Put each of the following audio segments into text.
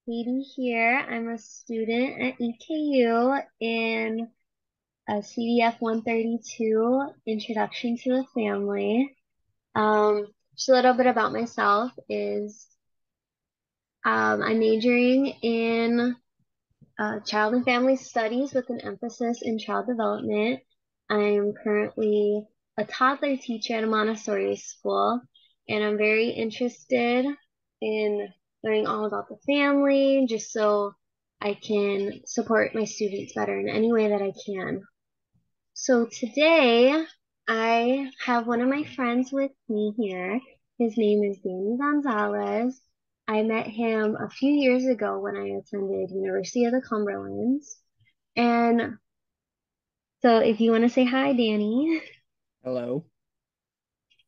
Katie here. I'm a student at EKU in CDF 132, Introduction to the Family. Just a little bit about myself is I'm majoring in child and family studies with an emphasis in child development. I'm currently a toddler teacher at a Montessori school, and I'm very interested in learning all about the family just so I can support my students better in any way that I can. So today I have one of my friends with me here. His name is Danny Gonzalez. I met him a few years ago when I attended University of the Cumberlands. And so if you want to say hi, Danny. Hello.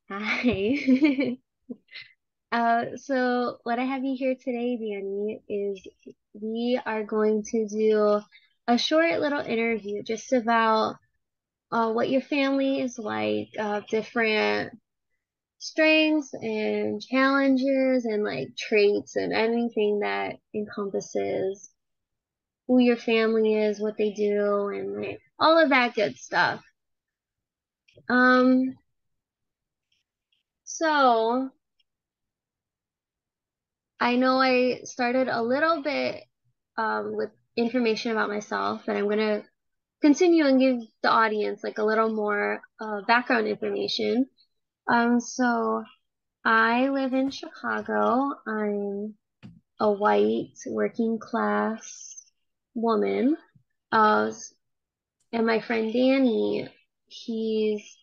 Hi. So what I have you here today, Danny, is we are going to do a short little interview just about what your family is like, different strengths and challenges and like traits and anything that encompasses who your family is, what they do, and like all of that good stuff. Um, so I know I started a little bit with information about myself, but I'm gonna continue and give the audience like a little more background information. So I live in Chicago. I'm a white working class woman. Uh, and my friend Danny, he's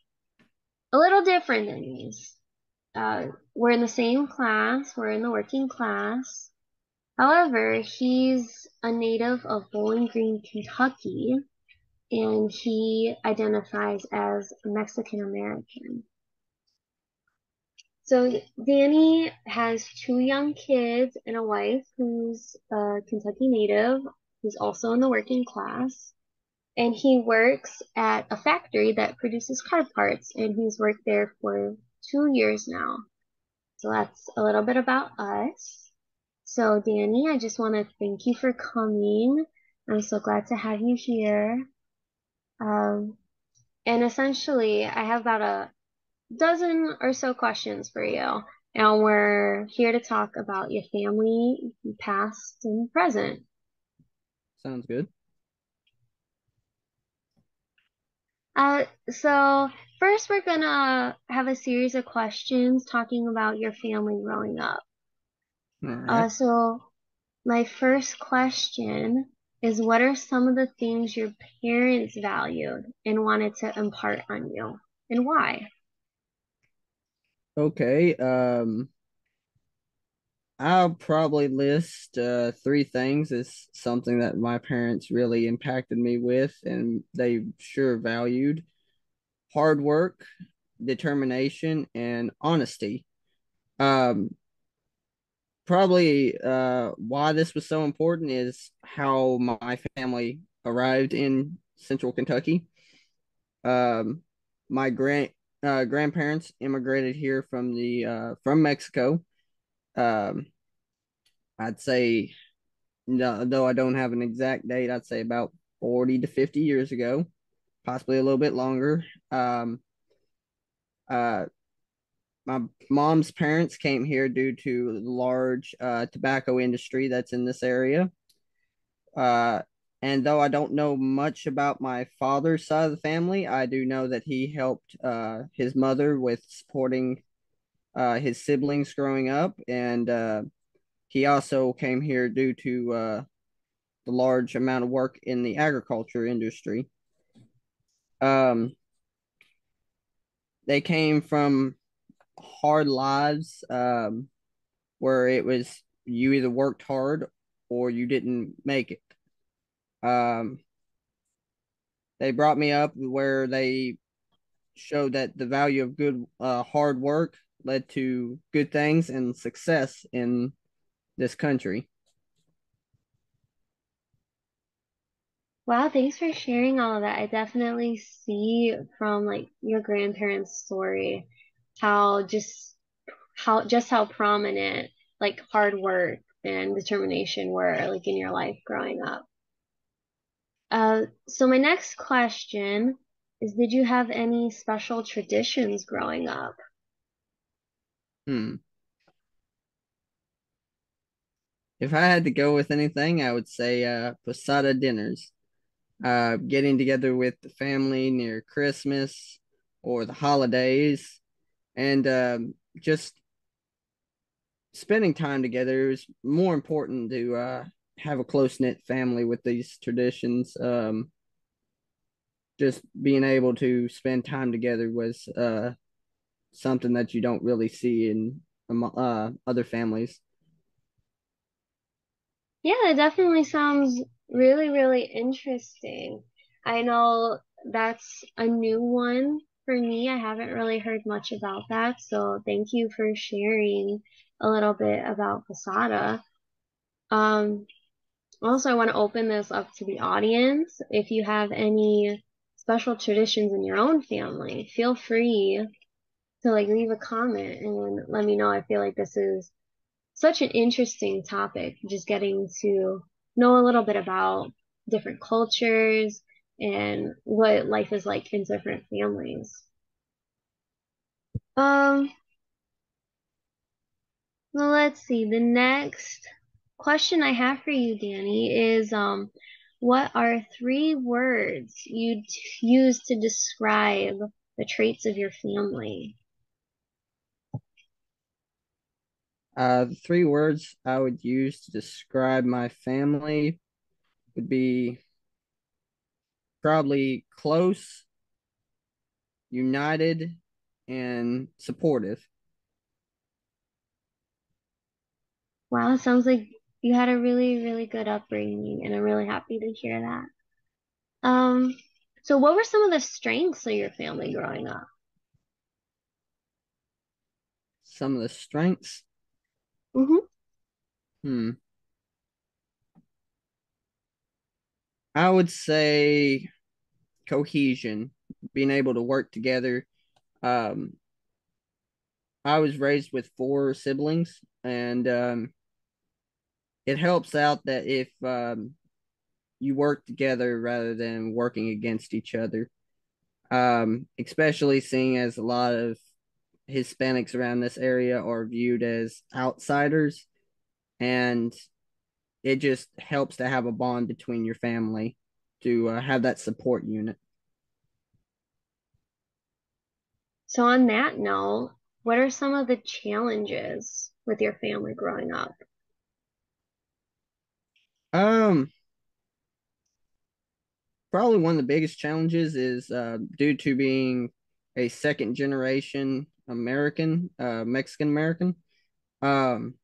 a little different than me. We're in the same class, we're in the working class. However, he's a native of Bowling Green, Kentucky, and he identifies as Mexican American. So Danny has two young kids and a wife who's a Kentucky native, who's also in the working class. And he works at a factory that produces car parts, and he's worked there for 2 years now. So that's a little bit about us. So Danny, I just want to thank you for coming. I'm so glad to have you here. Um, and essentially, I have about a dozen or so questions for you. And we're here to talk about your family, past and present. Sounds good. So first we're gonna have a series of questions talking about your family growing up. All right. So my first question is, what are some of the things your parents valued and wanted to impart on you, and why? Okay. I'll probably list three things as something that my parents really impacted me with and they sure valued: hard work, determination, and honesty. Um, Probably why this was so important is how my family arrived in central Kentucky. Um, my grandparents immigrated here from Mexico. Um, I'd say, no, though I don't have an exact date, I'd say about 40 to 50 years ago, possibly a little bit longer. Uh, my mom's parents came here due to the large tobacco industry that's in this area. Uh, and though I don't know much about my father's side of the family, I do know that he helped his mother with supporting his siblings growing up, and he also came here due to the large amount of work in the agriculture industry. Um, they came from hard lives where it was you either worked hard or you didn't make it. Um, they brought me up where they showed that the value of good hard work led to good things and success in this country. Wow, thanks for sharing all of that. I definitely see from like your grandparents' story how just how prominent like hard work and determination were like in your life growing up. So my next question is, did you have any special traditions growing up? Hmm. If I had to go with anything, I would say posada dinners. Getting together with the family near Christmas or the holidays, and just spending time together is more important to have a close knit family with these traditions. Just being able to spend time together was something that you don't really see in other families. Yeah, it definitely sounds really, really interesting. I know that's a new one for me. I haven't really heard much about that, so thank you for sharing a little bit about Posada. Um, Also, I want to open this up to the audience. If you have any special traditions in your own family, feel free to like leave a comment and let me know. I feel like this is such an interesting topic, just getting to know a little bit about different cultures and what life is like in different families. Um, well, let's see. The next question I have for you, Danny, is what are three words you'd use to describe the traits of your family? The three words I would use to describe my family would be probably close, united, and supportive. Wow, it sounds like you had a really, really good upbringing, and I'm really happy to hear that. Um, so what were some of the strengths of your family growing up? Some of the strengths, Hmm. hmm, I would say cohesion, being able to work together. Um, I was raised with four siblings, and it helps out that if you work together rather than working against each other. Especially seeing as a lot of Hispanics around this area are viewed as outsiders, and it just helps to have a bond between your family to have that support unit. So on that note, what are some of the challenges with your family growing up? Um, Probably one of the biggest challenges is due to being a second generation American, Mexican American. Um,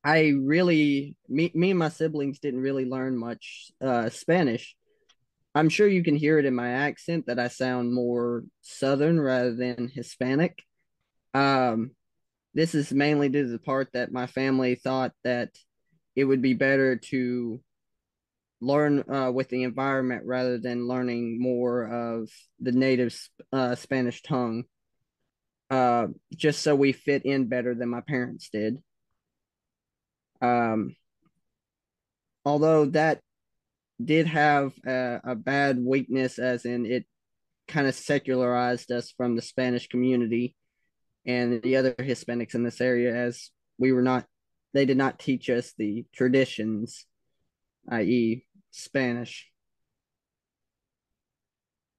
me and my siblings didn't really learn much Spanish. I'm sure you can hear it in my accent that I sound more Southern rather than Hispanic. Um, this is mainly due to the part that my family thought that it would be better to learn with the environment rather than learning more of the native Spanish tongue, just so we fit in better than my parents did. Um, Although that did have a bad weakness, as in it kind of secularized us from the Spanish community and the other Hispanics in this area, as we were not, they did not teach us the traditions, i.e., Spanish.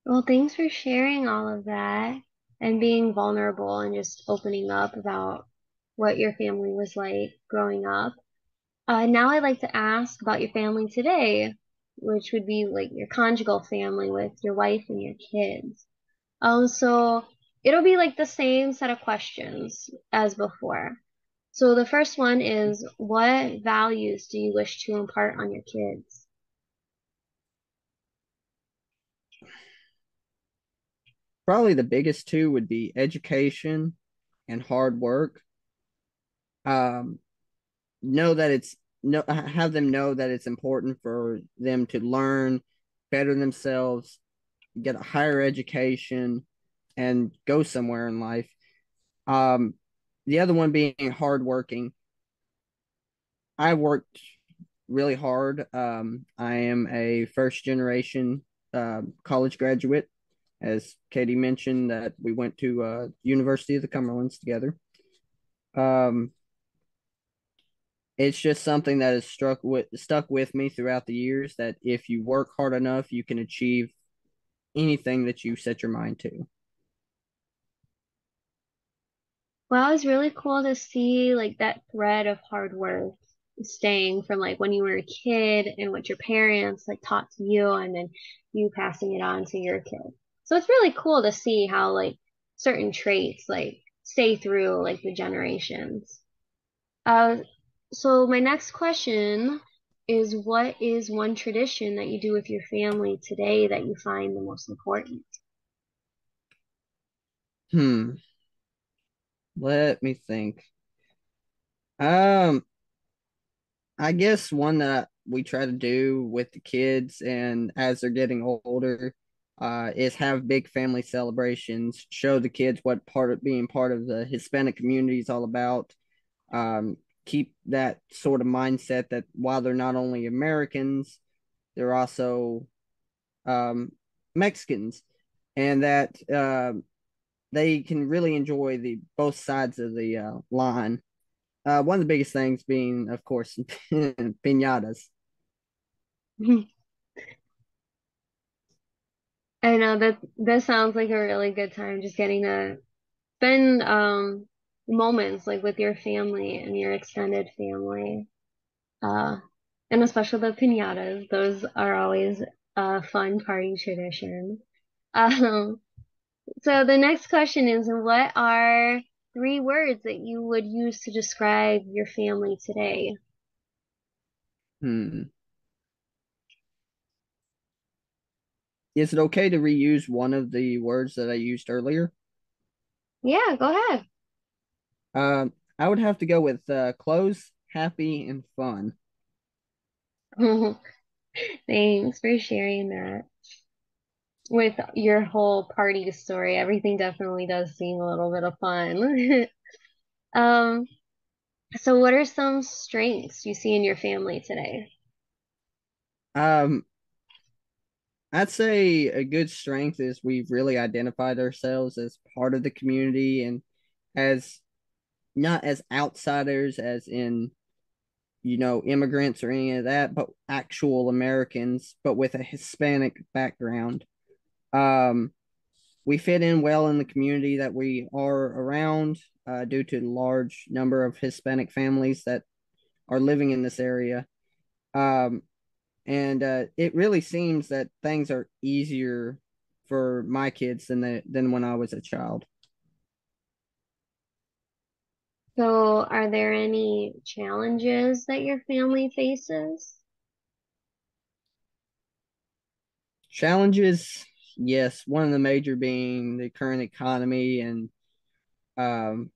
Well, thanks for sharing all of that and being vulnerable and just opening up about what your family was like growing up. Now I'd like to ask about your family today, which would be like your conjugal family with your wife and your kids. So it'll be like the same set of questions as before. So the first one is, what values do you wish to impart on your kids? Probably the biggest two would be education and hard work. Um, know that it's no Have them know that it's important for them to learn, better themselves, get a higher education, and go somewhere in life. Um, the other one being hardworking. I worked really hard. I am a first generation college graduate, as Katie mentioned that we went to University of the Cumberlands together. Um, it's just something that has stuck with me throughout the years. That if you work hard enough, you can achieve anything that you set your mind to. Well, it's really cool to see like that thread of hard work staying from like when you were a kid and what your parents like taught to you and then you passing it on to your kid. So it's really cool to see how like certain traits like stay through like the generations. Uh, so my next question is what is one tradition that you do with your family today that you find the most important? Hmm. Let me think. Um, I guess one that we try to do with the kids and as they're getting older, is have big family celebrations, show the kids what part of being part of the Hispanic community is all about. Um, keep that sort of mindset that while they're not only Americans, they're also um, Mexicans, and that they can really enjoy the both sides of the line. One of the biggest things being, of course, pinatas. I know that this sounds like a really good time just getting to spend moments like with your family and your extended family. Uh and especially the piñatas. Those are always a fun party tradition. Um so the next question is what are three words that you would use to describe your family today? Hmm. Is it okay to reuse one of the words that I used earlier? Yeah, go ahead. I would have to go with close, happy, and fun. Thanks for sharing that. With your whole party story, everything definitely does seem a little bit of fun. Um, so what are some strengths you see in your family today? Um, I'd say a good strength is we've really identified ourselves as part of the community and as not as outsiders, as in, immigrants or any of that, but actual Americans, but with a Hispanic background. Um, we fit in well in the community that we are around due to the large number of Hispanic families that are living in this area. Um, and it really seems that things are easier for my kids than when I was a child. So are there any challenges that your family faces? Challenges, yes, one of the major being the current economy and um,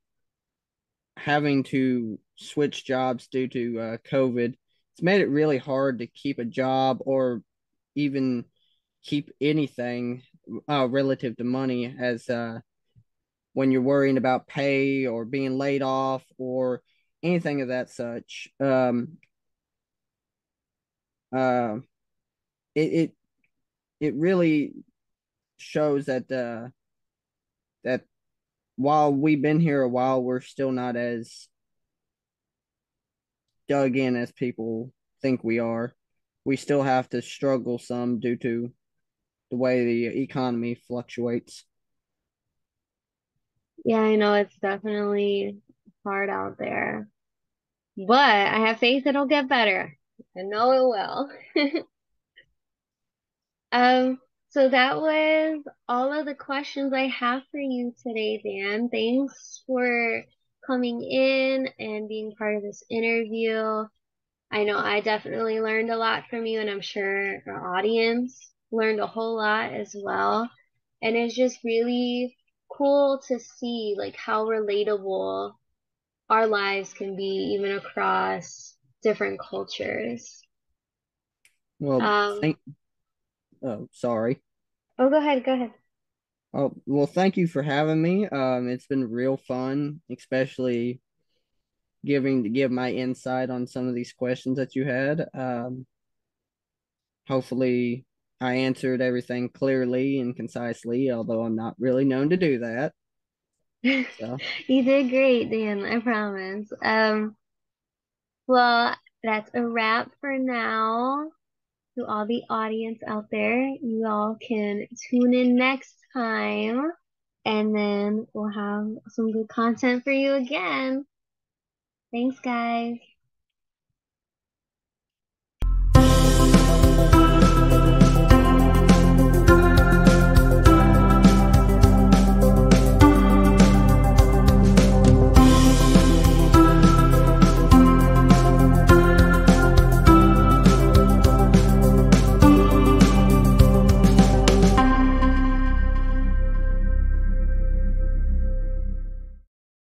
having to switch jobs due to COVID. It's made it really hard to keep a job or even keep anything relative to money, as when you're worrying about pay or being laid off or anything of that such. Uh, it, it it really shows that while we've been here a while, we're still not as dug in as people think we are. We still have to struggle some due to the way the economy fluctuates. Yeah, I know it's definitely hard out there, but I have faith it'll get better. I know it will. So that was all of the questions I have for you today, Dan. Thanks for coming in and being part of this interview. I know I definitely learned a lot from you, and I'm sure our audience learned a whole lot as well. And it's just really cool to see like how relatable our lives can be even across different cultures. Well, Um, thank. Oh, sorry. oh, go ahead, go ahead. Oh, well, thank you for having me. It's been real fun, especially give my insight on some of these questions that you had. Hopefully, I answered everything clearly and concisely, although I'm not really known to do that. So, You did great, Dan, I promise. Well, that's a wrap for now. To all the audience out there, you all can tune in next time, and then we'll have some good content for you again. Thanks, guys.